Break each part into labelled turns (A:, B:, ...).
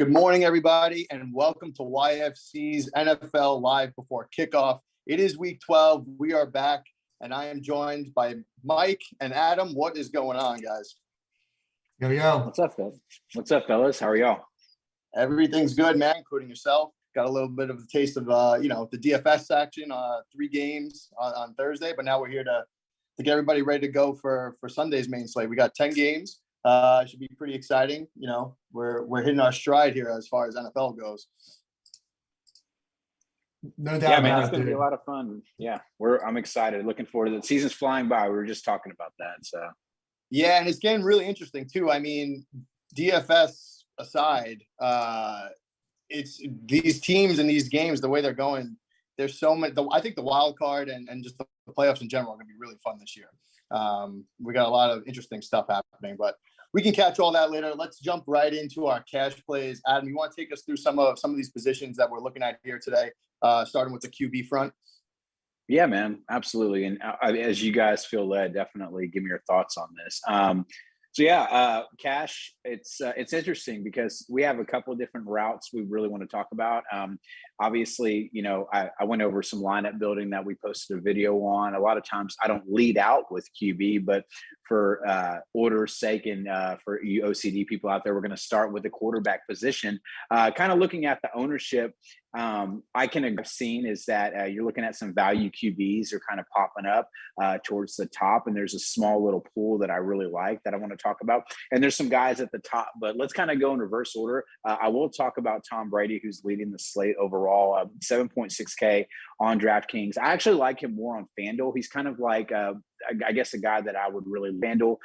A: Good morning, everybody, and welcome to YFC's NFL Live Before Kickoff. It is week 12. We are back, and I am joined by Mike and Adam. What is going on, guys?
B: Yo.
C: What's up, Phil? What's up, fellas? How are y'all?
A: Everything's good, man, including yourself. Got a little bit of a taste of, the DFS action, 3 games on Thursday, but now we're here to get everybody ready to go for Sunday's main slate. We got 10 games. It should be pretty exciting. You know, we're hitting our stride here as far as NFL goes.
B: No doubt.
C: Yeah, man, it's going to be a lot of fun. Yeah, I'm excited. Looking forward to it. The season's flying by. We were just talking about that. So. Yeah,
A: and it's getting really interesting too. I mean, DFS aside, it's these teams and these games, the way they're going. There's so many. I think the wild card and just the playoffs in general are going to be really fun this year. We got a lot of interesting stuff happening, but we can catch all that later. Let's jump right into our cash plays. Adam, you want to take us through some of these positions that we're looking at here today, starting with the QB front?
C: Yeah, man, absolutely. And as you guys feel led, definitely give me your thoughts on this. Cash, it's interesting because we have a couple of different routes we really want to talk about. Obviously, you know, I went over some lineup building that we posted a video on. A lot of times I don't lead out with QB, but for order's sake and for you OCD people out there, we're going to start with the quarterback position. Kind of looking at the ownership, I can have seen is that you're looking at some value QBs are kind of popping up towards the top, and there's a small little pool that I really like that I want to talk about. And there's some guys at the top, but let's kind of go in reverse order. I will talk about Tom Brady, who's leading the slate overall, 7.6K on DraftKings. I actually like him more on FanDuel. He's kind of like, I guess, a guy that I would really FanDuel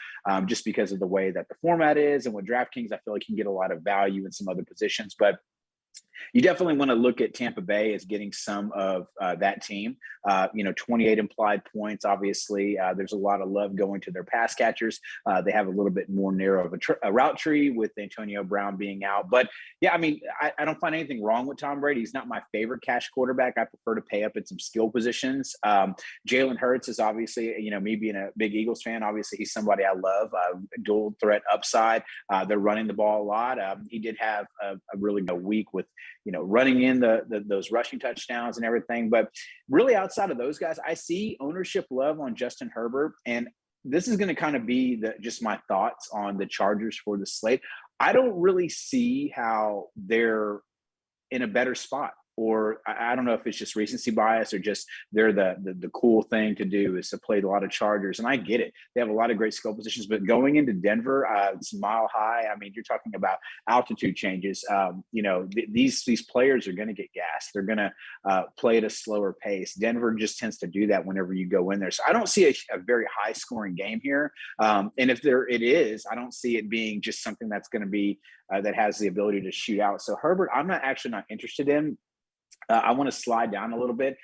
C: just because of the way that the format is. And with DraftKings, I feel like you can get a lot of value in some other positions, but you definitely want to look at Tampa Bay as getting some of that team. 28 implied points. Obviously, there's a lot of love going to their pass catchers. They have a little bit more narrow of a route tree with Antonio Brown being out. But, yeah, I mean, I don't find anything wrong with Tom Brady. He's not my favorite cash quarterback. I prefer to pay up in some skill positions. Jalen Hurts is obviously, me being a big Eagles fan, obviously he's somebody I love. Dual threat upside. They're running the ball a lot. He did have a really good week with running in those rushing touchdowns and everything. But really outside of those guys, I see ownership love on Justin Herbert. And this is going to kind of be just my thoughts on the Chargers for the slate. I don't really see how they're in a better spot. Or I don't know if it's just recency bias or just they're the cool thing to do is to play a lot of Chargers. And I get it. They have a lot of great skill positions. But going into Denver, it's mile high. I mean, you're talking about altitude changes. These players are going to get gassed. They're going to play at a slower pace. Denver just tends to do that whenever you go in there. So I don't see a very high-scoring game here. And if it is, I don't see it being just something that's going to be that has the ability to shoot out. So Herbert, I'm not interested in. I want to slide down a little bit.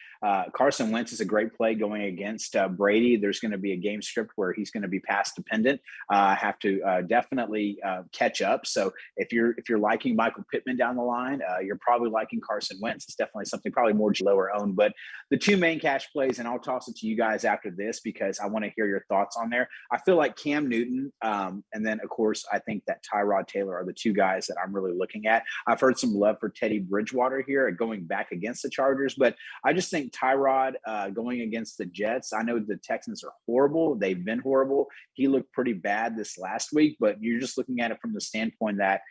C: Carson Wentz is a great play going against Brady. There's going to be a game script where he's going to be pass dependent. Have to definitely catch up. So if you're liking Michael Pittman down the line, you're probably liking Carson Wentz. It's definitely something probably more lower owned. But the 2 main cash plays, and I'll toss it to you guys after this because I want to hear your thoughts on there. I feel like Cam Newton, and then of course I think that Tyrod Taylor are the 2 guys that I'm really looking at. I've heard some love for Teddy Bridgewater here going back against the Chargers, but I just think Tyrod going against the Jets, I know the Texans are horrible. They've been horrible. He looked pretty bad this last week, but you're just looking at it from the standpoint that,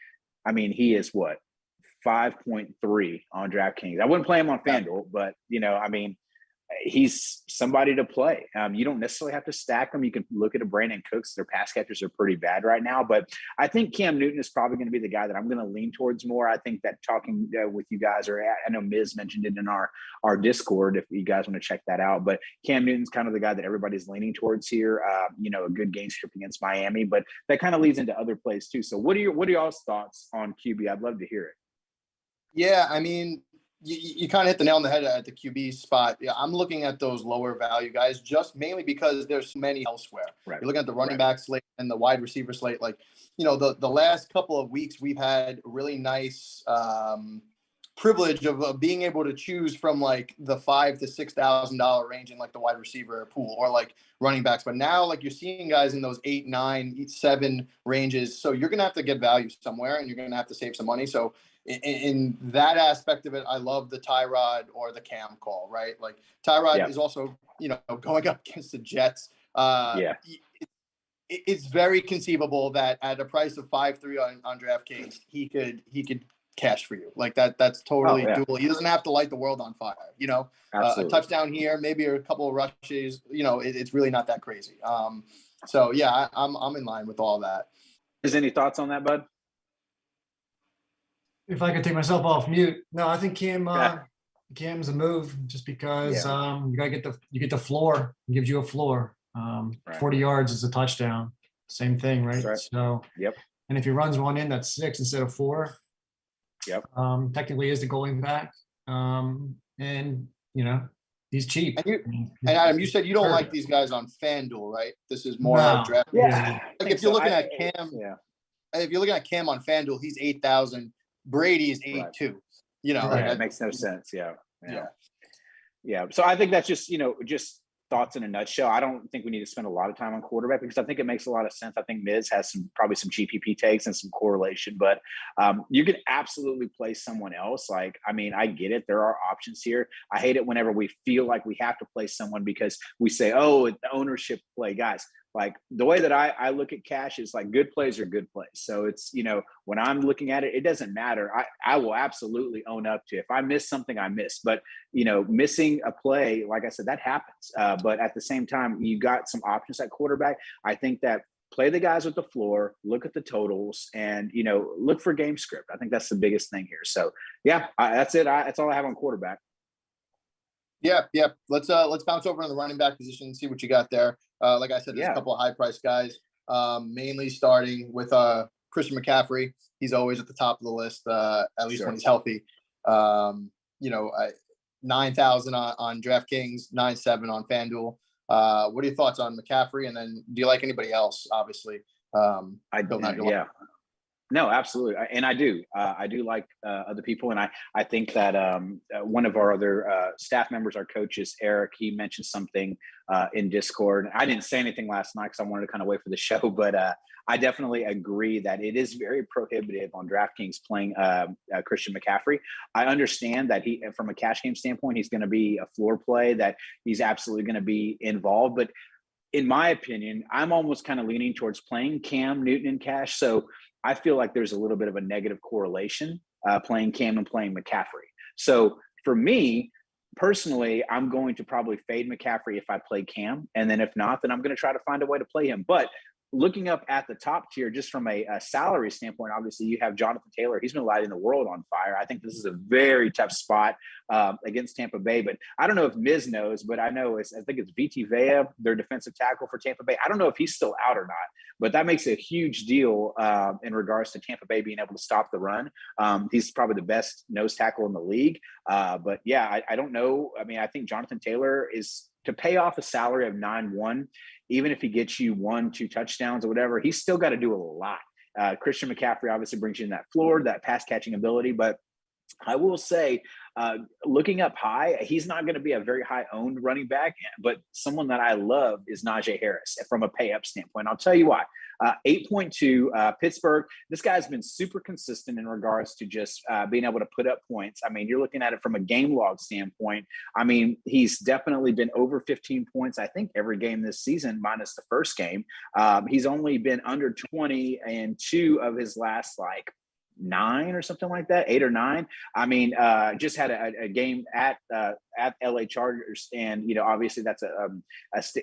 C: I mean, he is 5.3 on DraftKings. I wouldn't play him on FanDuel, but, he's somebody to play. You don't necessarily have to stack them. You can look at a Brandon Cooks. Their pass catchers are pretty bad right now, but I think Cam Newton is probably going to be the guy that I'm going to lean towards more. I think that talking with you guys, or I know Miz mentioned it in our Discord, if you guys want to check that out, but Cam Newton's kind of the guy that everybody's leaning towards here. A good game script against Miami, but that kind of leads into other plays too. So what are y'all's thoughts on QB? I'd love to hear it.
A: Yeah, I mean, you kind of hit the nail on the head at the QB spot. Yeah, I'm looking at those lower value guys just mainly because there's many elsewhere.
C: Right.
A: You're looking at the running back slate and the wide receiver slate. Like, the last couple of weeks we've had really nice privilege of being able to choose from like the $5,000 to $6,000 range in like the wide receiver pool or like running backs. But now like you're seeing guys in those 8, 9, 7 ranges. So you're going to have to get value somewhere and you're going to have to save some money. So in that aspect of it, I love the Tyrod or the Cam call, right? Like Tyrod is also, going up against the Jets. It's very conceivable that at a price of 5.3 on DraftKings, he could cash for you. Like that's totally doable. He doesn't have to light the world on fire, a touchdown here, maybe a couple of rushes, it's really not that crazy. So yeah, I'm in line with all that.
C: Is any thoughts on that, bud?
B: If I could take myself off mute. No, I think Cam's a move just because you get the floor. It gives you a floor. 40 yards is a touchdown. Same thing, right? So and if he runs one in, that's 6 instead of 4. Technically is the going back. And he's cheap.
A: And Adam, you said you don't like these guys on FanDuel, right? This is more DraftKings. Like if you're looking at Cam, if you're looking at Cam on FanDuel, he's 8,000. Brady is 8.2.
C: That makes no sense. Yeah. So I think that's just just thoughts in a nutshell. I don't think we need to spend a lot of time on quarterback because I think it makes a lot of sense. I think Miz has probably some GPP takes and some correlation, but you can absolutely play someone else. Like, I mean, I get it. There are options here. I hate it whenever we feel like we have to play someone because we say, oh, it's the ownership play. Guys, like the way that I look at cash is like good plays are good plays. So it's, when I'm looking at it, it doesn't matter. I will absolutely own up to if I miss something, I miss. But, missing a play, like I said, that happens. But at the same time, you got some options at quarterback. I think that play the guys with the floor, look at the totals, and, look for game script. I think that's the biggest thing here. So, that's it. That's all I have on quarterback.
A: Yeah. Let's bounce over on the running back position and see what you got there. Like I said, there's a couple of high-priced guys, mainly starting with Christian McCaffrey. He's always at the top of the list, at least when he's healthy. 9,000 on DraftKings, 9.7 on FanDuel. What are your thoughts on McCaffrey? And then do you like anybody else, obviously?
C: No, absolutely. And I do like other people. And I think that one of our other staff members, our coaches, Eric, he mentioned something in Discord. I didn't say anything last night because I wanted to kind of wait for the show, but I definitely agree that it is very prohibitive on DraftKings playing Christian McCaffrey. I understand that he, from a cash game standpoint, he's going to be a floor play, that he's absolutely going to be involved. But in my opinion, I'm almost kind of leaning towards playing Cam Newton in cash. So I feel like there's a little bit of a negative correlation playing Cam and playing McCaffrey. So for me, personally, I'm going to probably fade McCaffrey if I play Cam. And then if not, then I'm going to try to find a way to play him. But looking up at the top tier, just from a salary standpoint, obviously you have Jonathan Taylor. He's been lighting the world on fire. I think this is a very tough spot against Tampa Bay. But I don't know if Miz knows, but I think it's Vita Vea, their defensive tackle for Tampa Bay. I don't know if he's still out or not, but that makes a huge deal in regards to Tampa Bay being able to stop the run. He's probably the best nose tackle in the league. But yeah, I don't know. I mean, I think Jonathan Taylor is to pay off a salary of 9.1, even if he gets you 1-2 touchdowns or whatever, he's still got to do a lot. Christian McCaffrey obviously brings you in that floor, that pass catching ability, but I will say, looking up high, he's not going to be a very high owned running back, but someone that I love is Najee Harris from a pay up standpoint. I'll tell you why. 8.2 Pittsburgh. This guy's been super consistent in regards to just being able to put up points. I mean, you're looking at it from a game log standpoint. I mean, he's definitely been over 15 points, I think, every game this season, minus the first game. He's only been under 20 in 2 of his last 9 or something like that, 8 or 9. I mean, just had a game at LA Chargers, and obviously that's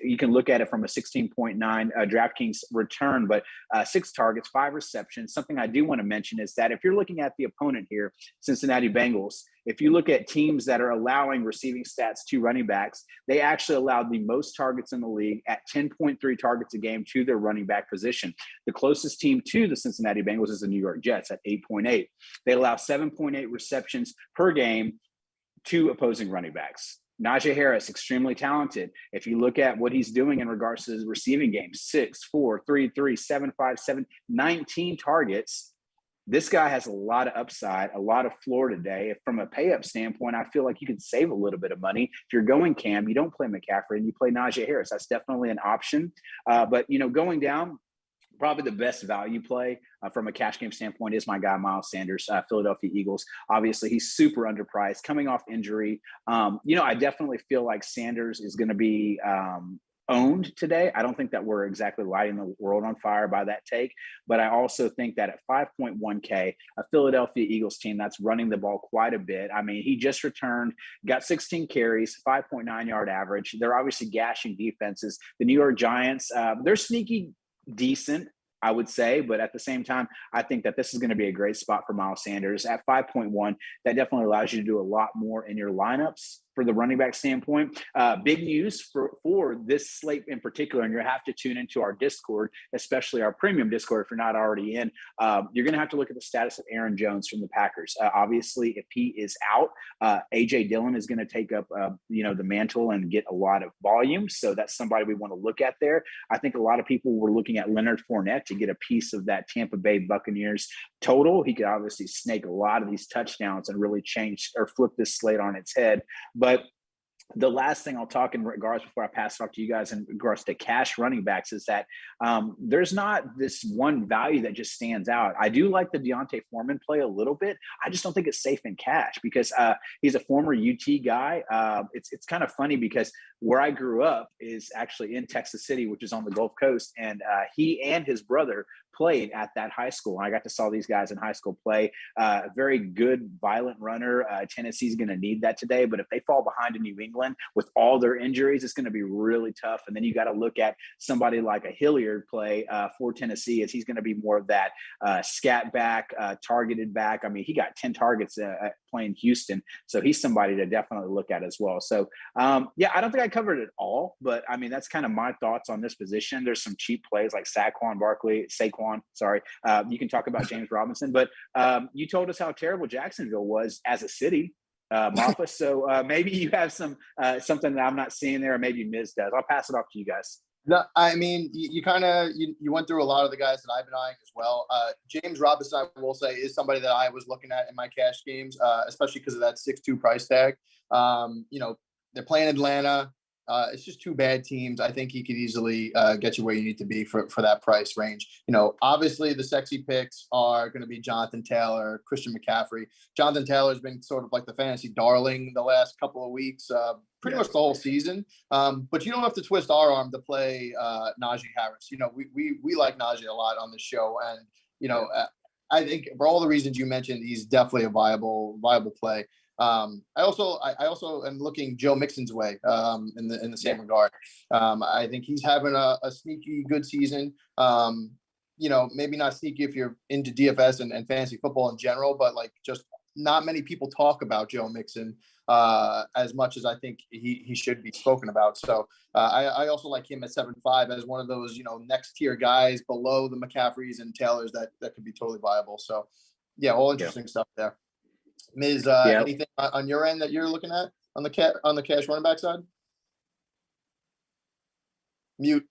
C: you can look at it from a 16.9 DraftKings return, but 6 targets, 5 receptions. Something I do want to mention is that if you're looking at the opponent here, Cincinnati Bengals, if you look at teams that are allowing receiving stats to running backs, they actually allowed the most targets in the league at 10.3 targets a game to their running back position. The closest team to the Cincinnati Bengals is the New York Jets at 8.8. They allow 7.8 receptions per game to opposing running backs. Najee Harris, extremely talented. If you look at what he's doing in regards to his receiving game, 6, 4, 3, 3, 7, 5, 7, 19 targets. This guy has a lot of upside, a lot of floor today. From a pay-up standpoint, I feel like you could save a little bit of money. If you're going Cam, you don't play McCaffrey and you play Najee Harris. That's definitely an option. But, going down, probably the best value play from a cash game standpoint is my guy, Miles Sanders, Philadelphia Eagles. Obviously, he's super underpriced, coming off injury. I definitely feel like Sanders is going to be owned today. I don't think that we're exactly lighting the world on fire by that take, but I also think that at 5.1K, a Philadelphia Eagles team that's running the ball quite a bit. I mean, he just returned, got 16 carries, 5.9 yard average. They're obviously gashing defenses. The New York Giants, they're sneaky decent, I would say, but at the same time, I think that this is going to be a great spot for Miles Sanders at 5.1. That definitely allows you to do a lot more in your lineups for the running back standpoint. Big news for this slate in particular, and you have to tune into our Discord, especially our premium Discord if you're not already in. You're going to have to look at the status of Aaron Jones from the Packers. Obviously, if he is out, A.J. Dillon is going to take up the mantle and get a lot of volume. So that's somebody we want to look at there. I think a lot of people were looking at Leonard Fournette to get a piece of that Tampa Bay Buccaneers total. He could obviously snake a lot of these touchdowns and really change or flip this slate on its head. But the last thing I'll talk in regards before I pass it off to you guys in regards to cash running backs is that there's not this one value that just stands out. I do like the Deontay Foreman play a little bit. I just don't think it's safe in cash because he's a former UT guy. It's kind of funny because where I grew up is actually in Texas City, which is on the Gulf Coast. And he and his brother played at that high school. I got to saw these guys in high school play. Very good, violent runner. Tennessee's going to need that today. But if they fall behind in New England with all their injuries, it's going to be really tough. And then you got to look at somebody like a Hilliard play for Tennessee, as he's going to be more of that scat back, targeted back. I mean, he got 10 targets playing Houston. So he's somebody to definitely look at as well. So, I don't think I covered it all, but I mean, that's kind of my thoughts on this position. There's some cheap plays like Saquon. You can talk about James Robinson, but you told us how terrible Jacksonville was as a city, Moffa. So maybe you have something that I'm not seeing there, or maybe Miz does. I'll pass it off to you guys.
A: No, I mean, you kind of you went through a lot of the guys that I've been eyeing as well. James Robinson, I will say, is somebody that I was looking at in my cash games, especially because of that 6.2 price tag. They're playing Atlanta. It's just two bad teams. I think he could easily get you where you need to be for that price range. Obviously the sexy picks are going to be Jonathan Taylor, Christian McCaffrey. Jonathan Taylor has been sort of like the fantasy darling the last couple of weeks, pretty much the whole season. But you don't have to twist our arm to play Najee Harris. We like Najee a lot on the show, and I think for all the reasons you mentioned, he's definitely a viable play. I also am looking Joe Mixon's way in the same regard. I think he's having a sneaky good season. Maybe not sneaky if you're into DFS and fantasy football in general, but like just not many people talk about Joe Mixon as much as I think he should be spoken about. So I also like him at 7.5 as one of those next tier guys below the McCaffreys and Taylors that could be totally viable. So yeah, all interesting stuff there. Miz, anything on your end that you're looking at on the cash running back side? Mute.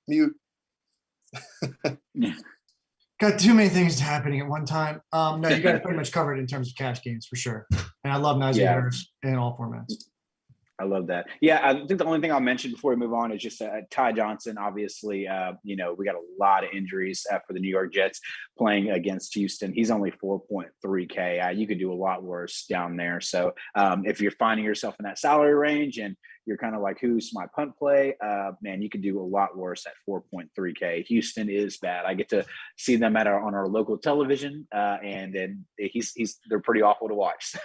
B: Got too many things happening at one time. No, you got it pretty much covered in terms of cash games for sure. And I love Najee Harris in all formats.
C: I love that. Yeah, I think the only thing I'll mention before we move on is just Ty Johnson. Obviously, we got a lot of injuries for the New York Jets playing against Houston. He's only 4.3K. You could do a lot worse down there. So if you're finding yourself in that salary range and you're kind of like, who's my punt play? Man, you could do a lot worse at 4.3K. Houston is bad. I get to see them on our local television, and then they're pretty awful to watch.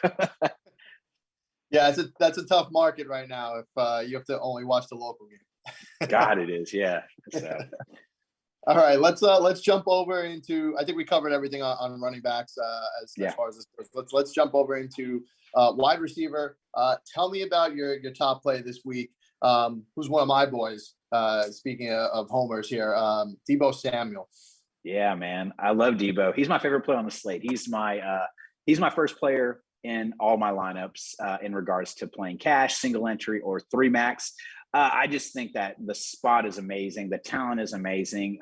A: Yeah, that's a tough market right now if you have to only watch the local game.
C: God, it is. Yeah. So.
A: All right, let's jump over into. I think we covered everything on running backs as far as this. Let's jump over into wide receiver. Tell me about your top play this week. Who's one of my boys? Speaking of homers here, Deebo Samuel.
C: Yeah, man, I love Deebo. He's my favorite play on the slate. He's my first player in all my lineups in regards to playing cash, single entry, or 3 max. I just think that the spot is amazing. The talent is amazing.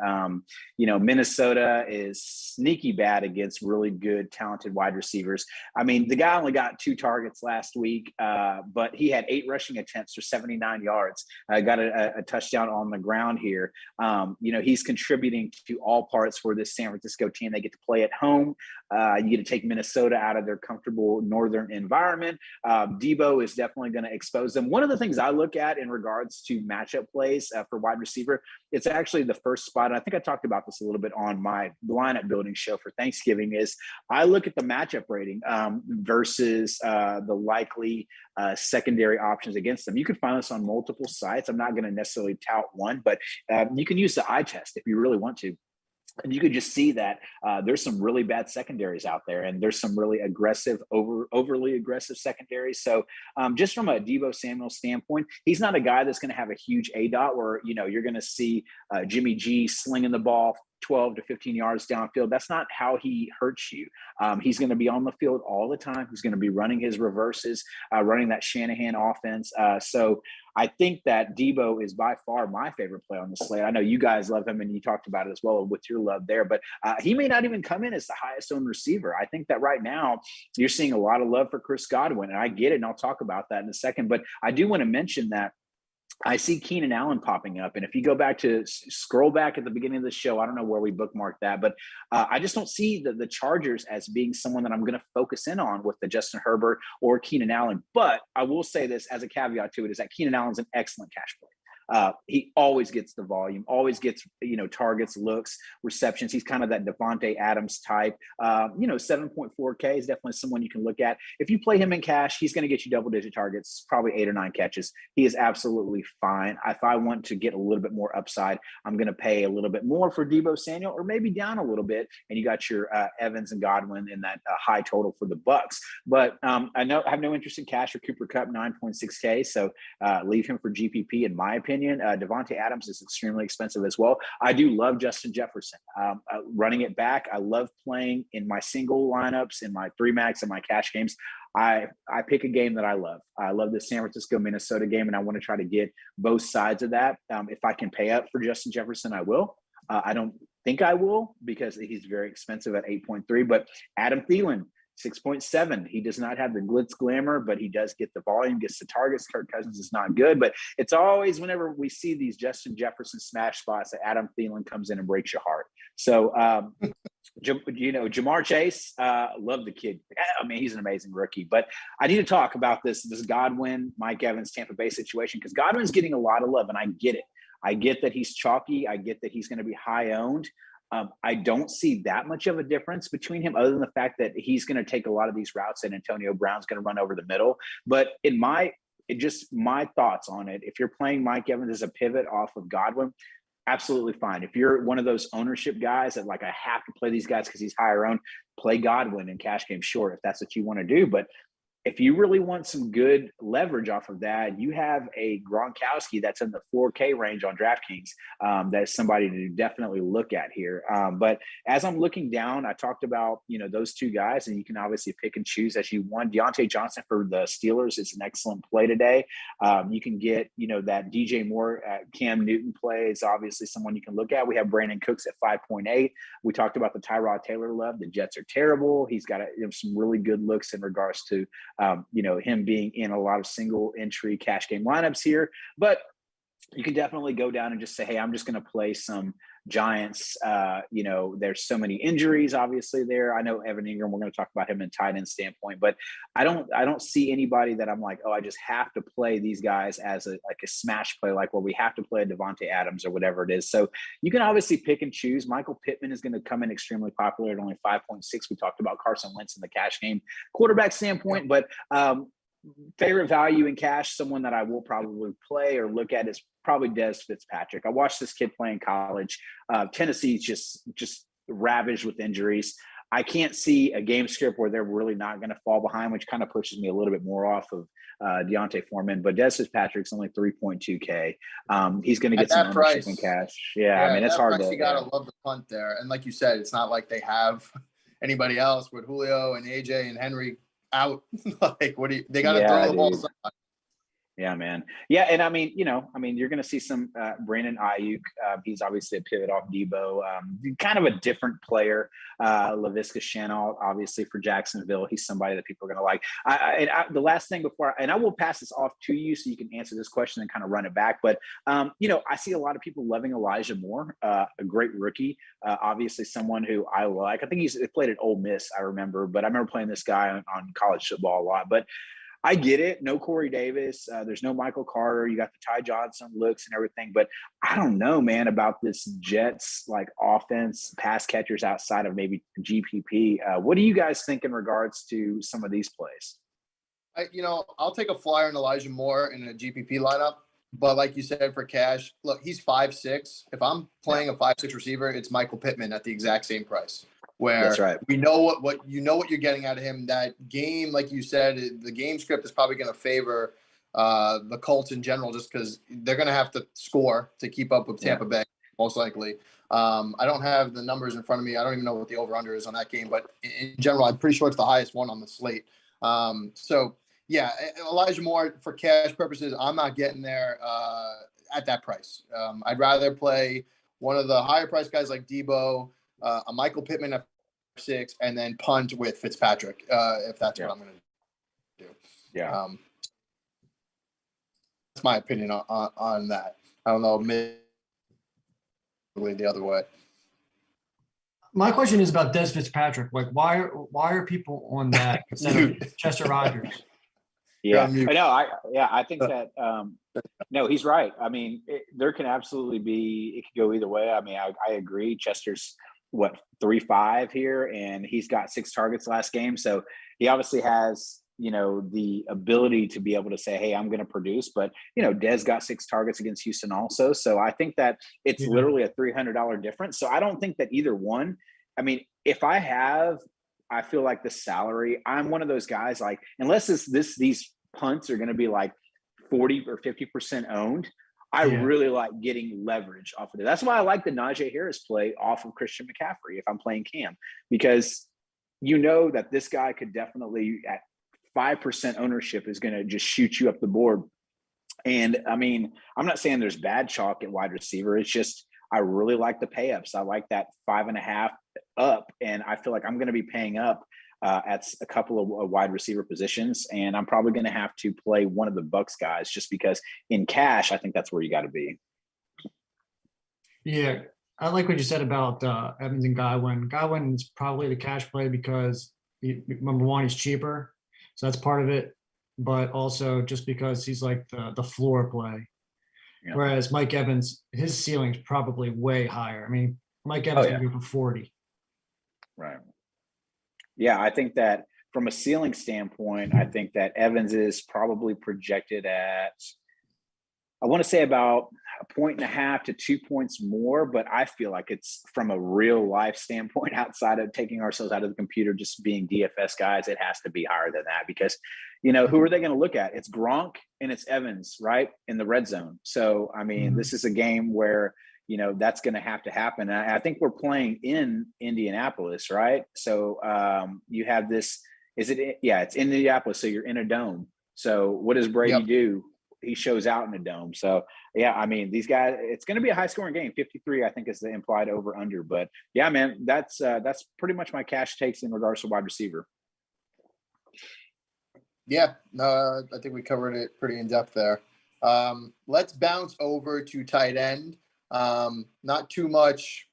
C: Minnesota is sneaky bad against really good, talented wide receivers. I mean, the guy only got 2 targets last week, but he had 8 rushing attempts for 79 yards. Got a touchdown on the ground here. He's contributing to all parts for this San Francisco team. They get to play at home. You get to take Minnesota out of their comfortable northern environment. Debo is definitely going to expose them. One of the things I look at in regards to matchup plays for wide receiver, it's actually the first spot. And I think I talked about this a little bit on my lineup building show for Thanksgiving, is I look at the matchup rating versus the likely secondary options against them. You can find this on multiple sites. I'm not going to necessarily tout one, but you can use the eye test if you really want to. And you could just see that there's some really bad secondaries out there, and there's some really aggressive, overly aggressive secondaries. So just from a Deebo Samuel standpoint, he's not a guy that's going to have a huge ADOT where, you're going to see Jimmy G slinging the ball 12 to 15 yards downfield. That's not how he hurts you. He's going to be on the field all the time. He's going to be running his reverses, running that Shanahan offense. So I think that Debo is by far my favorite play on the slate. I know you guys love him, and you talked about it as well with your love there, but he may not even come in as the highest owned receiver. I think that right now you're seeing a lot of love for Chris Godwin, and I get it, and I'll talk about that in a second. But I do want to mention that I see Keenan Allen popping up. And if you go back to scroll back at the beginning of the show, I don't know where we bookmarked that, but I just don't see the Chargers as being someone that I'm going to focus in on with the Justin Herbert or Keenan Allen. But I will say this as a caveat to it, is that Keenan Allen's an excellent cash play. He always gets the volume, always gets, targets, looks, receptions. He's kind of that Devontae Adams type. 7.4K is definitely someone you can look at. If you play him in cash, he's going to get you double-digit targets, probably 8 or 9 catches. He is absolutely fine. If I want to get a little bit more upside, I'm going to pay a little bit more for Deebo Samuel, or maybe down a little bit, and you got your Evans and Godwin in that high total for the Bucs. But I have no interest in cash or Cooper Kupp, 9.6K, so leave him for GPP in my opinion. Devontae Adams is extremely expensive as well. I do love Justin Jefferson. Running it back, I love playing in my single lineups, in my 3-max, and my cash games. I pick a game that I love. I love the San Francisco-Minnesota game, and I want to try to get both sides of that. If I can pay up for Justin Jefferson, I will. I don't think I will because he's very expensive at 8.3, but Adam Thielen, 6.7. He does not have the glitz glamour, but he does get the volume, gets the targets. Kirk Cousins is not good, but it's always whenever we see these Justin Jefferson smash spots that Adam Thielen comes in and breaks your heart. So, Jamar Chase, love the kid. I mean, he's an amazing rookie, but I need to talk about this Godwin, Mike Evans, Tampa Bay situation, because Godwin's getting a lot of love, and I get it. I get that he's chalky. I get that he's going to be high owned. I don't see that much of a difference between him, other than the fact that he's going to take a lot of these routes and Antonio Brown's going to run over the middle. But my thoughts on it, if you're playing Mike Evans as a pivot off of Godwin, absolutely fine. If you're one of those ownership guys that I have to play these guys because he's higher owned, play Godwin in cash game short if that's what you want to do. But if you really want some good leverage off of that, you have a Gronkowski that's in the 4K range on DraftKings. That's somebody to definitely look at here. But as I'm looking down, I talked about, those 2 guys, and you can obviously pick and choose as you want. Deontay Johnson for the Steelers is an excellent play today. You can get, that DJ Moore, Cam Newton play is obviously someone you can look at. We have Brandon Cooks at 5.8. We talked about the Tyrod Taylor love. The Jets are terrible. He's got some really good looks in regards to him being in a lot of single entry cash game lineups here, but you can definitely go down and just say, hey, I'm just going to play some Giants. There's so many injuries obviously there. I know Evan Ingram, we're going to talk about him in tight end standpoint, but I don't see anybody that I'm like, oh, I just have to play these guys as a smash play, like where we have to play a Devontae Adams or whatever it is. So you can obviously pick and choose. Michael Pittman is going to come in extremely popular at only 5.6. We talked about Carson Wentz in the cash game quarterback standpoint, but favorite value in cash, someone that I will probably play or look at is probably Des Fitzpatrick. I watched this kid play in college. Tennessee's just ravaged with injuries. I can't see a game script where they're really not going to fall behind, which kind of pushes me a little bit more off of Deontay Foreman. But Des Fitzpatrick's only 3.2K. He's going to get some ownership in cash. Yeah, I mean, it's hard to.
A: You got to love the punt there. And like you said, it's not like they have anybody else with Julio and AJ and Henry out. They got to throw the ball.
C: Yeah, man. Yeah, and I mean, you're going to see some Brandon Ayuk. He's obviously a pivot off Debo. Kind of a different player. Laviska Shenault, obviously for Jacksonville, he's somebody that people are going to like. The last thing before, and I will pass this off to you so you can answer this question and kind of run it back. But I see a lot of people loving Elijah Moore, a great rookie. Obviously, someone who I like. I think he played at Ole Miss. I remember playing this guy on college football a lot, but. I get it. No Corey Davis. There's no Michael Carter. You got the Ty Johnson looks and everything. But I don't know, man, about this Jets like offense, pass catchers outside of maybe GPP. What do you guys think in regards to some of these plays?
A: I'll take a flyer on Elijah Moore in a GPP lineup. But like you said, for cash, look, he's 5'6". If I'm playing a 5'6" receiver, it's Michael Pittman at the exact same price. Where
C: that's right.
A: We know what you're getting out of him. That game, like you said, the game script is probably going to favor the Colts in general, just because they're going to have to score to keep up with Tampa Bay, most likely. I don't have the numbers in front of me. I don't even know what the over/under is on that game, but in general, I'm pretty sure it's the highest one on the slate. Yeah, Elijah Moore, for cash purposes, I'm not getting there at that price. I'd rather play one of the higher price guys like Debo, a Michael Pittman at 6, and then punt with Fitzpatrick, if that's what I'm going to do.
C: Yeah.
A: That's my opinion on that. I don't know, maybe the other way.
B: My question is about Des Fitzpatrick. Like, why are people on that instead of Chester Rogers?
C: Yeah, I think that no, he's right. I mean, there can absolutely be, it could go either way. I mean, I agree. Chester's 3-5 here, and he's got 6 targets last game. So he obviously has, the ability to be able to say, hey, I'm going to produce. But, Des got 6 targets against Houston also. So I think that it's literally a $300 difference. So I don't think that either one, I mean, if I feel like the salary, I'm one of those guys, like, unless these punts are going to be like 40 or 50% owned, I really like getting leverage off of it. That's why I like the Najee Harris play off of Christian McCaffrey if I'm playing Cam, because that this guy could definitely at 5% ownership is going to just shoot you up the board. And I mean, I'm not saying there's bad chalk at wide receiver. It's just, I really like the pay ups. I like that 5.5 up, and I feel like I'm going to be paying up at a couple of wide receiver positions, and I'm probably going to have to play one of the Bucks guys just because in cash, I think that's where you got to be.
B: Yeah, I like what you said about Evans and Godwin. Godwin's probably the cash play because number one, he's cheaper, so that's part of it. But also just because he's like the floor play. Yeah. Whereas Mike Evans, his ceiling's probably way higher. I mean, Mike Evans can go for 40.
C: Right. Yeah, I think that from a ceiling standpoint, I think that Evans is probably projected at, I want to say about 1.5 to 2 points more, but I feel like it's from a real life standpoint, outside of taking ourselves out of the computer, just being DFS guys, it has to be higher than that because, who are they going to look at? It's Gronk and it's Evans, right, in the red zone. So, I mean, this is a game where, that's going to happen. And I think we're playing in Indianapolis, right? So you have this, it's Indianapolis. So you're in a dome. So what does Brady do? He shows out in a dome. So yeah, I mean, these guys, it's going to be a high scoring game. 53, I think, is the implied over under, but yeah, man, that's pretty much my cash takes in regards to wide receiver.
A: Yeah, no, I think we covered it pretty in depth there. Let's bounce over to tight end. Not too much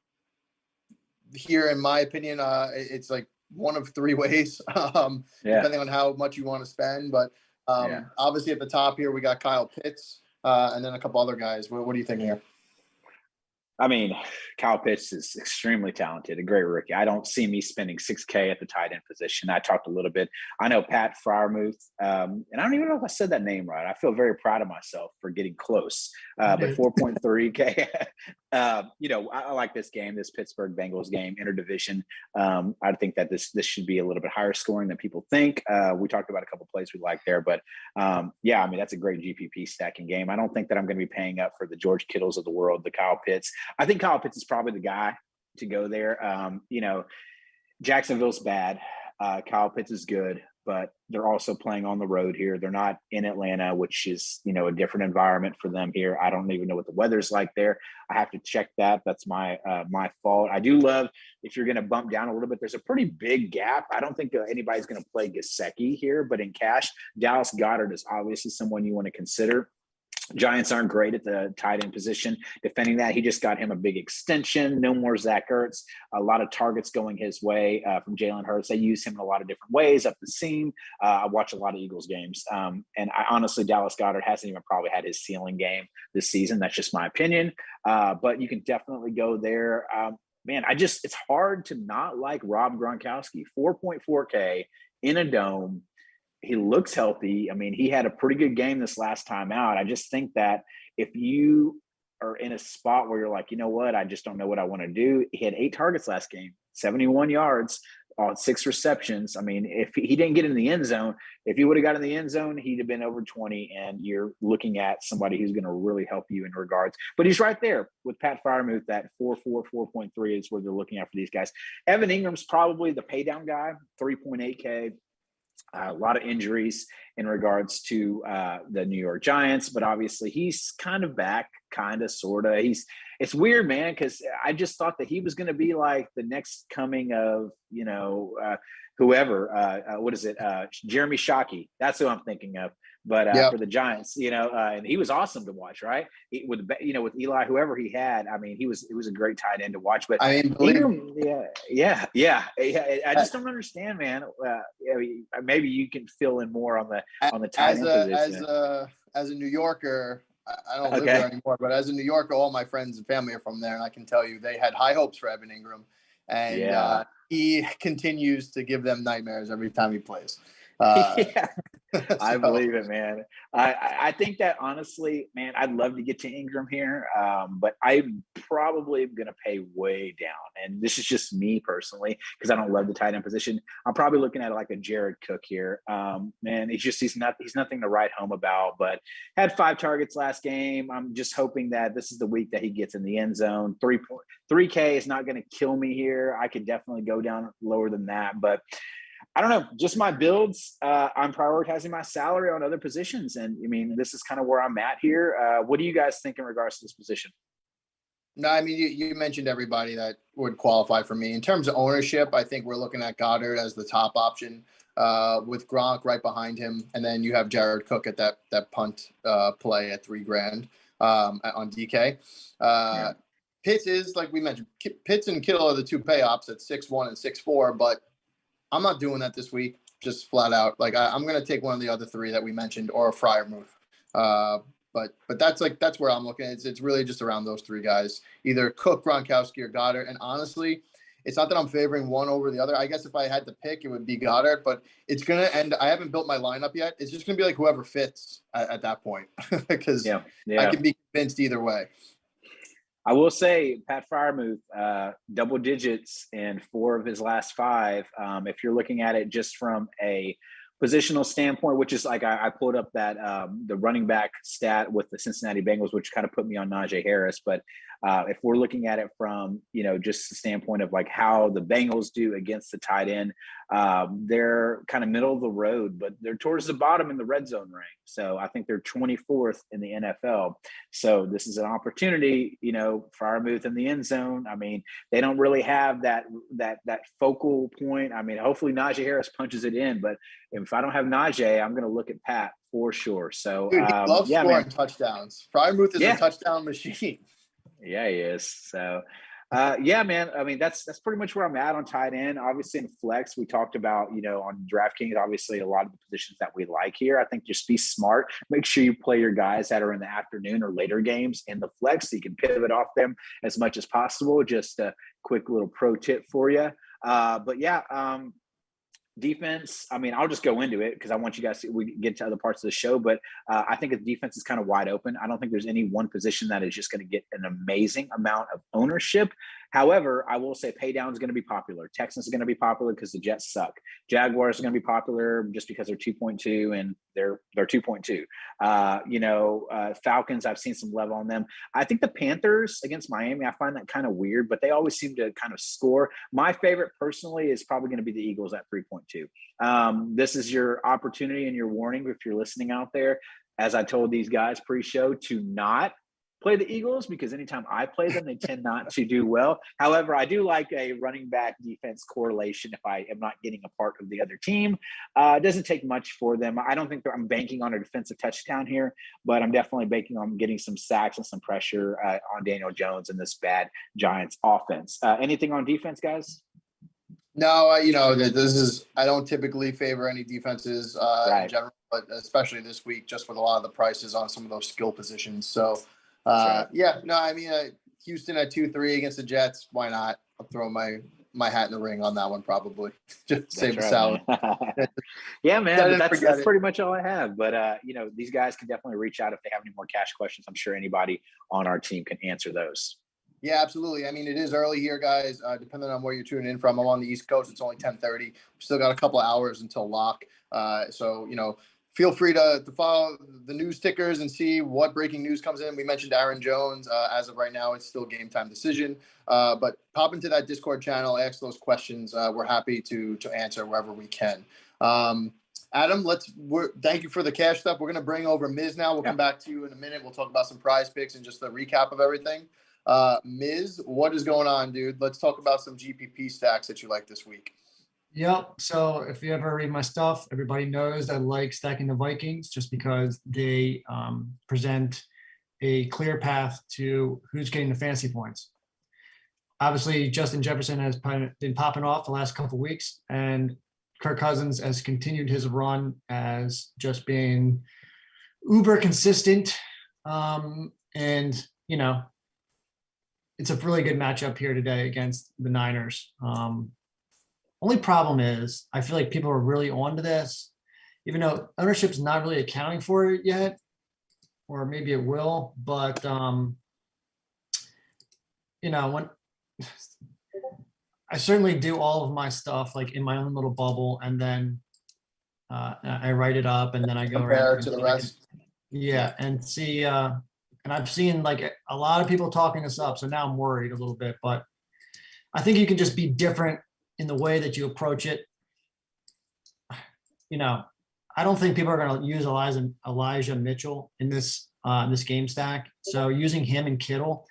A: here, in my opinion. It's like one of 3 ways, depending on how much you want to spend. But obviously at the top here, we got Kyle Pitts and then a couple other guys. What do you think here?
C: I mean, Kyle Pitts is extremely talented, a great rookie. I don't see me spending $6K at the tight end position. I talked a little bit. I know Pat Freiermuth, and I don't even know if I said that name right. I feel very proud of myself for getting close. But 4.3K, I like this game, this Pittsburgh Bengals game, interdivision. I think that this should be a little bit higher scoring than people think. We talked about a couple plays we like there, but I mean, that's a great GPP stacking game. I don't think that I'm going to be paying up for the George Kittles of the world, the Kyle Pitts. I think Kyle Pitts is probably the guy to go there. Jacksonville's bad. Kyle Pitts is good, but they're also playing on the road here. They're not in Atlanta, which is, a different environment for them here. I don't even know what the weather's like there. I have to check that. That's my fault. I do love, if you're going to bump down a little bit, there's a pretty big gap. I don't think anybody's going to play Gesicki here, but in cash, Dallas Goedert is obviously someone you want to consider. Giants aren't great at the tight end position. Defending that, he just got him a big extension. No more Zach Ertz. A lot of targets going his way from Jalen Hurts. They use him in a lot of different ways up the seam. I watch a lot of Eagles games. And I honestly, Dallas Goedert hasn't even probably had his ceiling game this season. That's just my opinion. But you can definitely go there. Man, it's hard to not like Rob Gronkowski. 4.4K in a dome. He looks healthy. I mean, he had a pretty good game this last time out. I just think that if you are in a spot where you're like, you know what, I just don't know what I want to do. He had 8 targets last game, 71 yards on 6 receptions. I mean, if he didn't get in the end zone, if he would have got in the end zone, he'd have been over 20. And you're looking at somebody who's going to really help you in regards. But he's right there with Pat Freiermuth. That 4.4, 4.3 is where they're looking at for these guys. Evan Ingram's probably the pay down guy, 3.8K. A lot of injuries in regards to the New York Giants, but obviously he's kind of back, kind of, sort of. It's weird, man, because I just thought that he was going to be like the next coming of, whoever. What is it? Jeremy Shockey. That's who I'm thinking of. But for the Giants, and he was awesome to watch, right? With Eli, whoever he had, I mean, it was a great tight end to watch. But
A: I mean,
C: Ingram, I just don't understand, man. Maybe you can fill in more on the tight end position.
A: As a New Yorker, I don't live there anymore, but as a New Yorker, all my friends and family are from there, and I can tell you they had high hopes for Evan Ingram, and he continues to give them nightmares every time he plays.
C: I believe it, man. I think that honestly, man, I'd love to get to Ingram here, but I'm probably going to pay way down. And this is just me personally, because I don't love the tight end position. I'm probably looking at like a Jared Cook here. Man, he's nothing to write home about, but had 5 targets last game. I'm just hoping that this is the week that he gets in the end zone. 3K is not going to kill me here. I could definitely go down lower than that, but I don't know, just my builds. I'm prioritizing my salary on other positions. And I mean, this is kind of where I'm at here. What do you guys think in regards to this position?
A: No, I mean, you mentioned everybody that would qualify for me. In terms of ownership, I think we're looking at Goddard as the top option with Gronk right behind him. And then you have Jared Cook at that punt play at $3,000 on DK. Pitts is, like we mentioned, Pitts and Kittle are the 2 pay ops at 6-1 and 6-4, but I'm not doing that this week, just flat out. Like I'm going to take one of the other 3 that we mentioned or a Freiermuth. But that's where I'm looking. It's really just around those 3 guys, either Cook, Gronkowski, or Goddard. And honestly, it's not that I'm favoring one over the other. I guess if I had to pick, it would be Goddard, but it's going to end. I haven't built my lineup yet. It's just going to be like whoever fits at that point because I can be convinced either way.
C: I will say Pat Freiermuth, double digits in 4 of his last 5. If you're looking at it just from a positional standpoint, which is like I pulled up that the running back stat with the Cincinnati Bengals, which kind of put me on Najee Harris. But if we're looking at it from, just the standpoint of like how the Bengals do against the tight end, they're kind of middle of the road, but they're towards the bottom in the red zone rank. So I think they're 24th in the NFL. So this is an opportunity, Freiermuth in the end zone. I mean, they don't really have that focal point. I mean, hopefully Najee Harris punches it in, but if I don't have Najee, I'm going to look at Pat for sure. So
A: dude, he loves scoring touchdowns. Freiermuth is a touchdown machine.
C: Yeah, he is. So, man, I mean, that's pretty much where I'm at on tight end. Obviously in flex, we talked about, on DraftKings, obviously a lot of the positions that we like here. I think just be smart. Make sure you play your guys that are in the afternoon or later games in the flex so you can pivot off them as much as possible. Just a quick little pro tip for you. Defense, I mean, I'll just go into it because I want you guys we get to other parts of the show, but I think the defense is kind of wide open. I don't think there's any one position that is just going to get an amazing amount of ownership. However, I will say pay down is going to be popular. Texans is going to be popular because the Jets suck. Jaguars are going to be popular just because they're 2.2 and they're 2.2. Falcons, I've seen some love on them. I think the Panthers against Miami, I find that kind of weird, but they always seem to kind of score. My favorite personally is probably going to be the Eagles at 3.2. This is your opportunity and your warning if you're listening out there. As I told these guys pre-show, to not play the Eagles because anytime I play them, they tend not to do well. However, I do like a running back defense correlation if I am not getting a part of the other team. It doesn't take much for them. I don't think I'm banking on a defensive touchdown here, but I'm definitely banking on getting some sacks and some pressure on Daniel Jones and this bad Giants offense. Anything on defense, guys?
A: No, I don't typically favor any defenses in general, but especially this week, just with a lot of the prices on some of those skill positions. So, Houston at 2-3 against the Jets. Why not? I'll throw my hat in the ring on that one probably. Just save the salary.
C: Yeah, man. That's pretty much all I have. But these guys can definitely reach out if they have any more cash questions. I'm sure anybody on our team can answer those.
A: Yeah, absolutely. I mean, it is early here, guys. Depending on where you're tuning in from, I'm on the East Coast. It's only 10:30. We still got a couple of hours until lock. Feel free to follow the news tickers and see what breaking news comes in. We mentioned Aaron Jones. As of right now, it's still game time decision. But pop into that Discord channel, ask those questions. We're happy to answer wherever we can. Adam, thank you for the cash stuff. We're going to bring over Miz now. We'll come back to you in a minute. We'll talk about some prize picks and just a recap of everything. Miz, what is going on, dude? Let's talk about some GPP stacks that you like this week.
B: Yep. So if you ever read my stuff, everybody knows I like stacking the Vikings just because they present a clear path to who's getting the fantasy points. Obviously, Justin Jefferson has been popping off the last couple of weeks, and Kirk Cousins has continued his run as just being uber consistent. It's a really good matchup here today against the Niners. Only problem is I feel like people are really onto this, even though ownership's not really accounting for it yet, or maybe it will. But when I certainly do all of my stuff like in my own little bubble, and then I write it up, and then I go
A: compare to the rest.
B: Yeah, and see. And I've seen like a lot of people talking this up, so now I'm worried a little bit. But I think you can just be different in the way that you approach it. I don't think people are going to use Elijah Mitchell in this game stack. So using him and Kittle,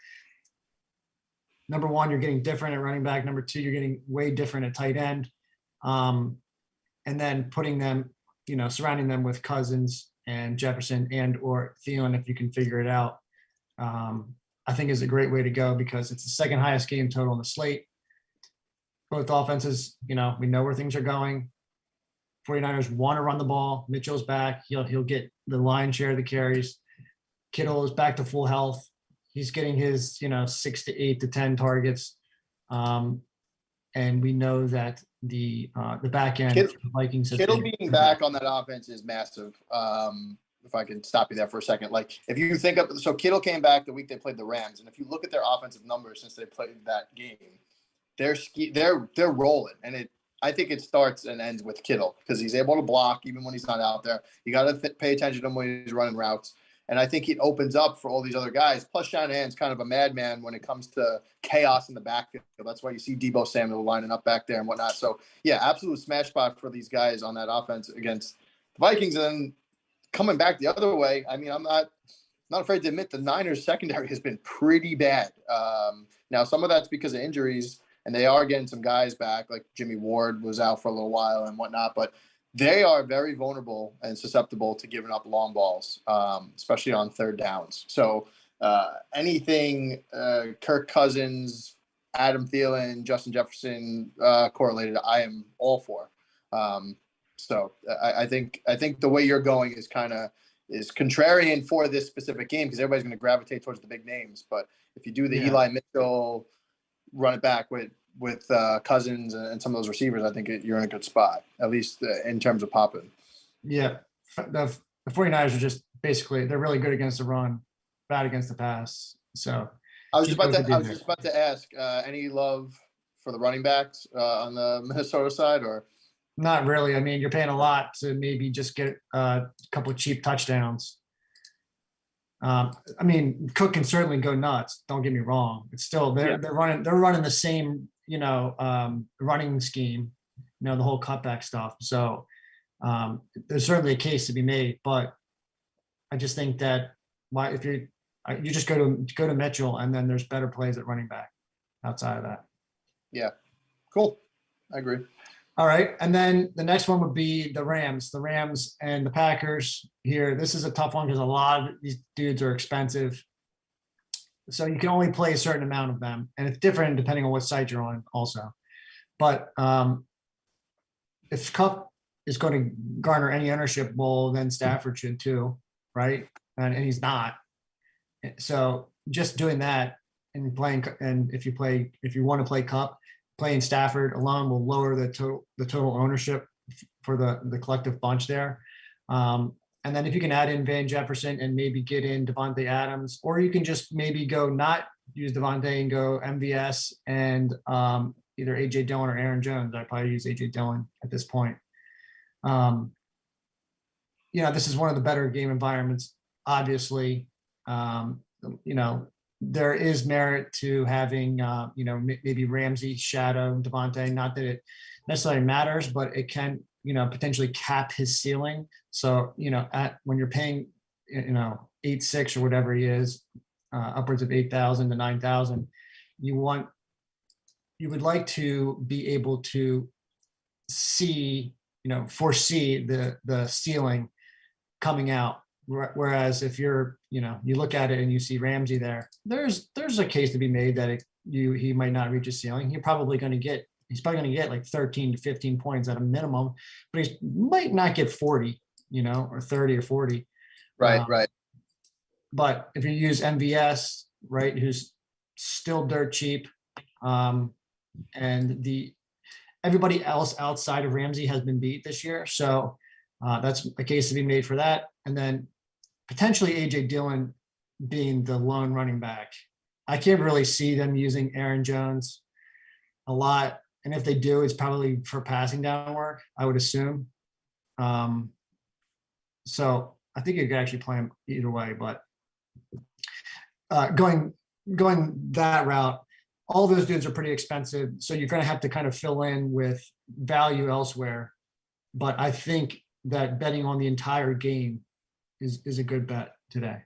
B: number one, you're getting different at running back. Number two, you're getting way different at tight end. And then putting them, surrounding them with Cousins and Jefferson and or Thielen, if you can figure it out, I think is a great way to go because it's the second highest game total on the slate. Both offenses, we know where things are going. 49ers want to run the ball. Mitchell's back. He'll get the lion's share of the carries. Kittle is back to full health. He's getting his, 6 to 8 to 10 targets. And we know that the back end of the Vikings.
A: Kittle being back on that offense is massive. If I can stop you there for a second, like if you think of, so Kittle came back the week they played the Rams, and if you look at their offensive numbers since they played that game, they're rolling, and I think it starts and ends with Kittle because he's able to block even when he's not out there. You got to pay attention to him when he's running routes, and I think it opens up for all these other guys. Plus, Shanahan's kind of a madman when it comes to chaos in the backfield. That's why you see Deebo Samuel lining up back there and whatnot. So yeah, absolute smash spot for these guys on that offense against the Vikings. And then coming back the other way, I mean, I'm not afraid to admit the Niners secondary has been pretty bad. Now some of that's because of injuries. And they are getting some guys back, like Jimmy Ward was out for a little while and whatnot. But they are very vulnerable and susceptible to giving up long balls, especially on third downs. So anything Kirk Cousins, Adam Thielen, Justin Jefferson correlated, I am all for. So I think the way you're going is is contrarian for this specific game because everybody's going to gravitate towards the big names. But if you do the Eli Mitchell, run it back with Cousins and some of those receivers, I think you're in a good spot, at least in terms of popping.
B: Yeah. The 49ers are just basically, they're really good against the run, bad against the pass. So
A: I was just about to ask, any love for the running backs on the Minnesota side, or
B: Not really. I mean, you're paying a lot to maybe just get a couple of cheap touchdowns. I mean, Cook can certainly go nuts. Don't get me wrong. It's still they're running the same, running scheme, the whole cutback stuff. So there's certainly a case to be made, but I just think that if you just go to Mitchell, and then there's better plays at running back outside of that.
A: Yeah, cool. I agree.
B: All right. And then the next one would be the Rams and the Packers here. This is a tough one because a lot of these dudes are expensive. So you can only play a certain amount of them. And it's different depending on what site you're on also. But if Cup is going to garner any ownership, well, then Stafford should too, right? And he's not. So just doing that and playing, and if you want to play Cup, playing Stafford alone will lower the total ownership for the collective bunch there. And then if you can add in Van Jefferson and maybe get in Devontae Adams, or you can just maybe go not use Devontae and go MVS and either AJ Dillon or Aaron Jones. I'd probably use AJ Dillon at this point. This is one of the better game environments, obviously. There is merit to having, maybe Ramsey shadow Devontae. Not that it necessarily matters, but it can, potentially cap his ceiling. So, when you're paying, 8.6 or whatever he is, upwards of 8,000 to 9,000, you would like to be able to see, foresee the ceiling coming out. Whereas if you're, you look at it and you see Ramsey there, there's a case to be made that he might not reach his ceiling. He's probably going to get like 13 to 15 points at a minimum, but he might not get 40, or 30 or 40.
A: Right.
B: But if you use MVS, right, who's still dirt cheap, and everybody else outside of Ramsey has been beat this year. So that's a case to be made for that. And then potentially AJ Dillon being the lone running back. I can't really see them using Aaron Jones a lot. And if they do, it's probably for passing down work, I would assume. So I think you could actually play him either way, but going that route, all those dudes are pretty expensive. So you're going to have to kind of fill in with value elsewhere. But I think that betting on the entire game is a good bet today.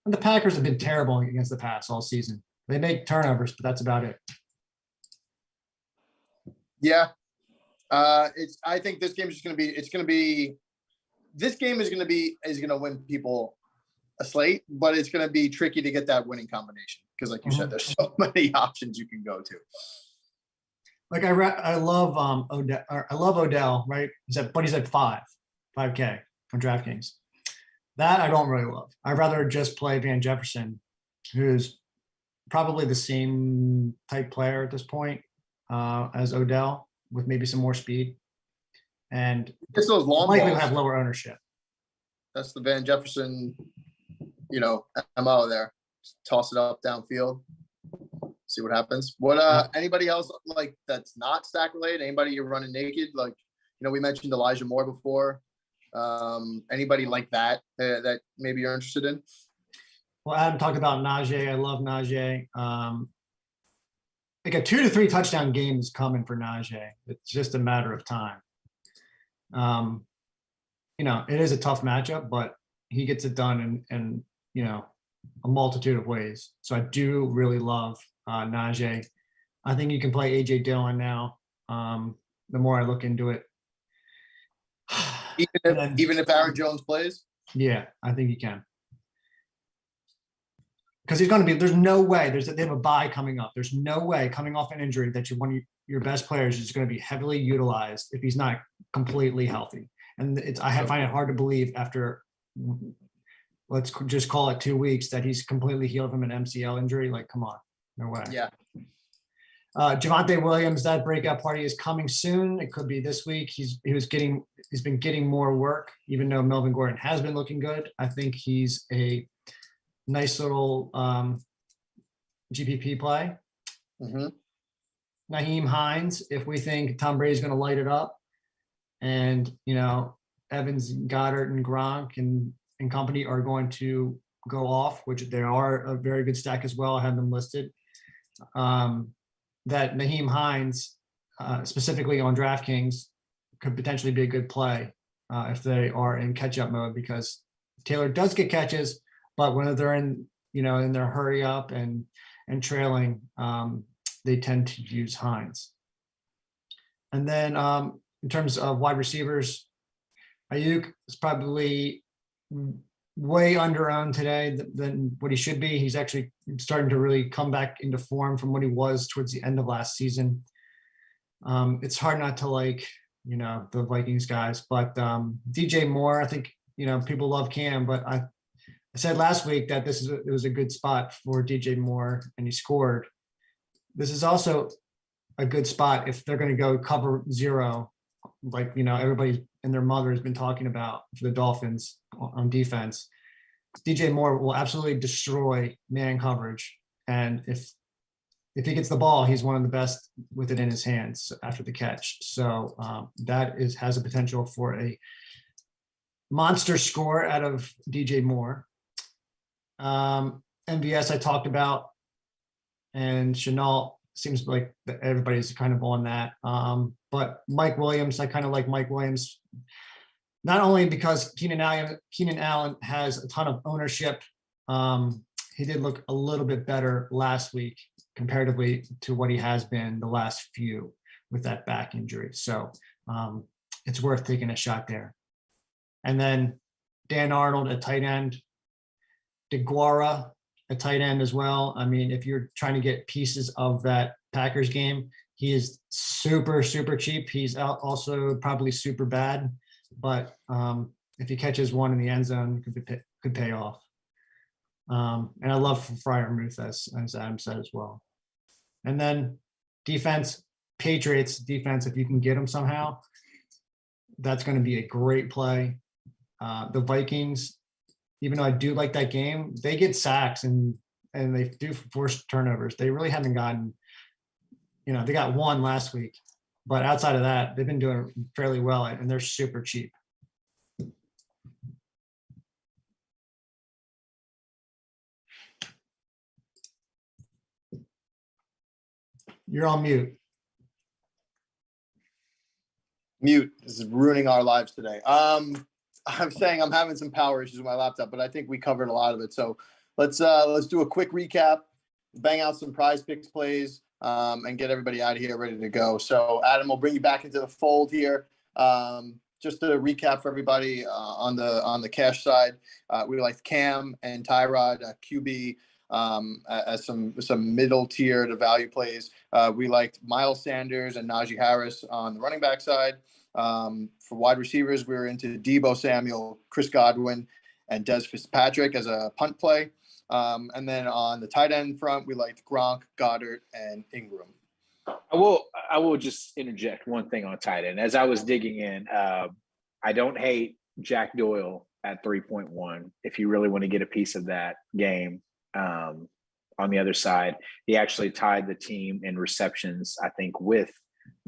B: And the Packers have been terrible against the pass all season. They make turnovers, but that's about it.
A: Yeah. I think this game is just going to be, this game is going to win people a slate, but it's going to be tricky to get that winning combination. Because like you said, there's so many options you can go to.
B: Like I love Odell. I love Odell, right? He's at 5K on DraftKings. That I don't really love. I'd rather just play Van Jefferson, who's probably the same type player at this point as Odell, with maybe some more speed, and
A: it's those long
B: likely
A: balls.
B: Have lower ownership.
A: That's the Van Jefferson, MO there. Just toss it up downfield. See what happens. What anybody else like that's not stack related? Anybody you're running naked? Like, we mentioned Elijah Moore before. Anybody like that that maybe you're interested in?
B: Well, Adam talked about Najee. I love Najee. Like a 2 to 3 touchdown game is coming for Najee. It's just a matter of time. It is a tough matchup, but he gets it done in a multitude of ways. So I do really love Najee. I think you can play AJ Dillon now. The more I look into it,
A: even if Aaron Jones plays,
B: yeah, I think he can. Because he's going to be. There's no way. They have a bye coming up. There's no way coming off an injury that one of your best players is going to be heavily utilized if he's not completely healthy. And I find it hard to believe after, let's just call it 2 weeks, that he's completely healed from an MCL injury. Like, come on, no way.
A: Yeah.
B: Javonte Williams, that breakout party is coming soon. It could be this week. He's been getting more work, even though Melvin Gordon has been looking good. I think he's a nice little GPP play.
A: Mm-hmm.
B: Naheem Hines, if we think Tom Brady's going to light it up, and Evans, Goddard, and Gronk and company are going to go off, which they are a very good stack as well. I have them listed. That Naheem Hines, specifically on DraftKings, could potentially be a good play if they are in catch-up mode, because Taylor does get catches, but when they're in their hurry up and trailing, they tend to use Hines. And then in terms of wide receivers, Ayuk is probably way under-owned today than what he should be. He's actually starting to really come back into form from what he was towards the end of last season. It's hard not to like, the Vikings guys, but DJ Moore, I think, people love Cam, but I said last week that it was a good spot for DJ Moore, and he scored. This is also a good spot if they're going to go cover zero, like, everybody and their mother has been talking about for the Dolphins on defense. DJ Moore will absolutely destroy man coverage. And if he gets the ball, he's one of the best with it in his hands after the catch. So that has a potential for a monster score out of DJ Moore. MVS I talked about, and Chenault seems like everybody's kind of on that. But Mike Williams, I kind of like Mike Williams, not only because Keenan Allen has a ton of ownership. He did look a little bit better last week comparatively to what he has been the last few with that back injury. So it's worth taking a shot there. And then Dan Arnold at tight end, DeGuara at tight end as well. I mean, if you're trying to get pieces of that Packers game, he is super, super cheap. He's also probably super bad, but if he catches one in the end zone, could pay off. And I love Freiermuth, as Adam said as well. And then defense, Patriots defense, if you can get them somehow, that's going to be a great play. The Vikings, even though I do like that game, they get sacks and they do force turnovers. They really haven't gotten, they got one last week, but outside of that, they've been doing fairly well, and they're super cheap. You're on mute.
A: Mute. This is ruining our lives today. I'm saying I'm having some power issues with my laptop, but I think we covered a lot of it. So let's do a quick recap, bang out some PrizePicks plays, and get everybody out of here ready to go. So Adam, we'll bring you back into the fold here. Just to recap for everybody on the cash side, we liked Cam and Tyrod QB as some middle tier to value plays. We liked Miles Sanders and Najee Harris on the running back side. For wide receivers, we were into Deebo Samuel, Chris Godwin, and Des Fitzpatrick as a punt play. And then on the tight end front, we liked Gronk, Goddard, and Ingram.
C: I will just interject one thing on tight end. As I was digging in, I don't hate Jack Doyle at 3.1. If you really want to get a piece of that game, on the other side, he actually tied the team in receptions, I think, with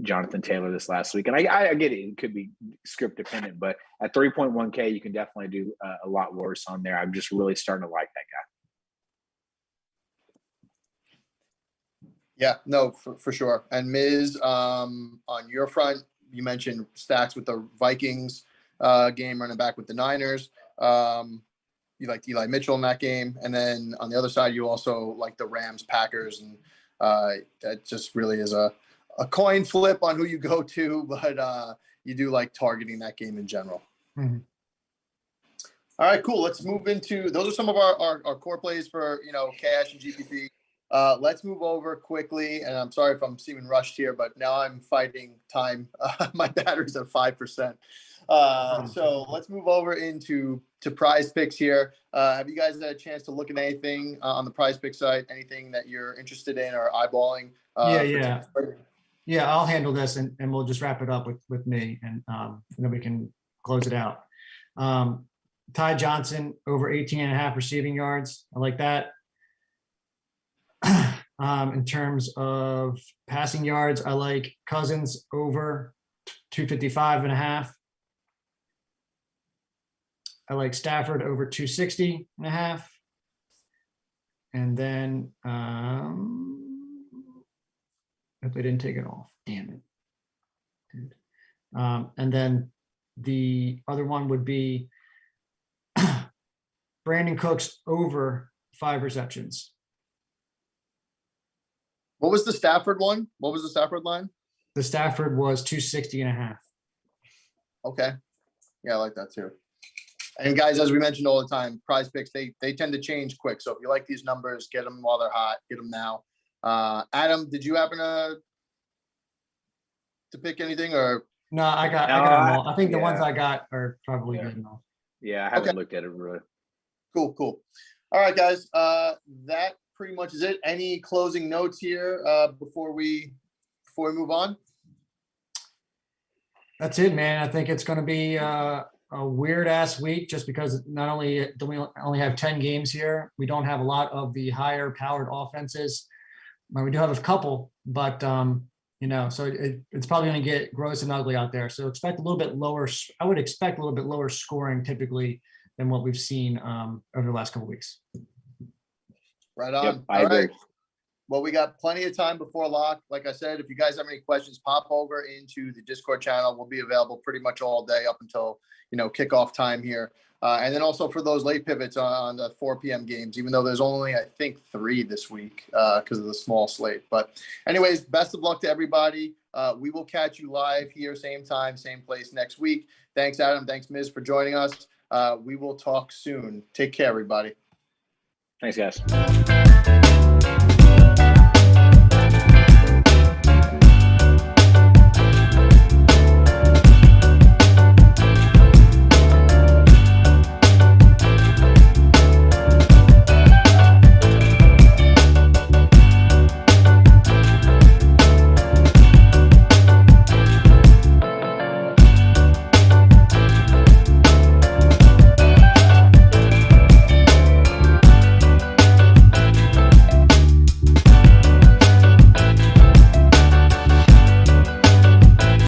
C: Jonathan Taylor this last week. And I get it. It could be script dependent, but at 3.1K, you can definitely do a lot worse on there. I'm just really starting to like that guy.
A: Yeah, no, for sure. And Miz, on your front, you mentioned stacks with the Vikings game, running back with the Niners. You liked Eli Mitchell in that game. And then on the other side, you also like the Rams, Packers. And that just really is a coin flip on who you go to, but you do like targeting that game in general.
B: Mm-hmm.
A: All right, cool. Let's move into, those are some of our core plays for, cash and GPP. Let's move over quickly. And I'm sorry if I'm seeming rushed here, but now I'm fighting time. My battery's at 5%. So let's move over into PrizePicks here. Have you guys had a chance to look at anything on the PrizePicks site? Anything that you're interested in or eyeballing?
B: Yeah, I'll handle this and we'll just wrap it up with me and then we can close it out. Ty Johnson over 18.5 receiving yards. I like that. In terms of passing yards, I like Cousins over 255.5. I like Stafford over 260.5. And then if they didn't take it off, damn it. And then the other one would be Brandon Cooks over 5 receptions.
A: What was the Stafford one? What was the Stafford line?
B: The Stafford was 260.5.
A: Okay. Yeah, I like that too. And guys, as we mentioned all the time, PrizePicks, they tend to change quick. So if you like these numbers, get them while they're hot, get them now. Adam, did you happen to pick anything or?
B: No, I got them all. I think the ones I got are probably good enough.
C: Yeah, I haven't looked at it really.
A: Cool. All right, guys. That pretty much is it. Any closing notes here before we move on?
B: That's it, man. I think it's going to be a weird ass week just because not only do we only have 10 games here, we don't have a lot of the higher powered offenses. We do have a couple, but so it's probably going to get gross and ugly out there. So expect a little bit lower. I would expect a little bit lower scoring typically than what we've seen over the last couple of weeks.
A: Right on.
C: Yep, I agree.
A: Right. Well, we got plenty of time before lock. Like I said, if you guys have any questions, pop over into the Discord channel. We'll be available pretty much all day up until, kickoff time here. And then also for those late pivots on the 4 p.m. games, even though there's only, I think, 3 this week because of the small slate. But anyways, best of luck to everybody. We will catch you live here, same time, same place next week. Thanks, Adam. Thanks, Miz, for joining us. We will talk soon. Take care, everybody.
C: Thanks, guys.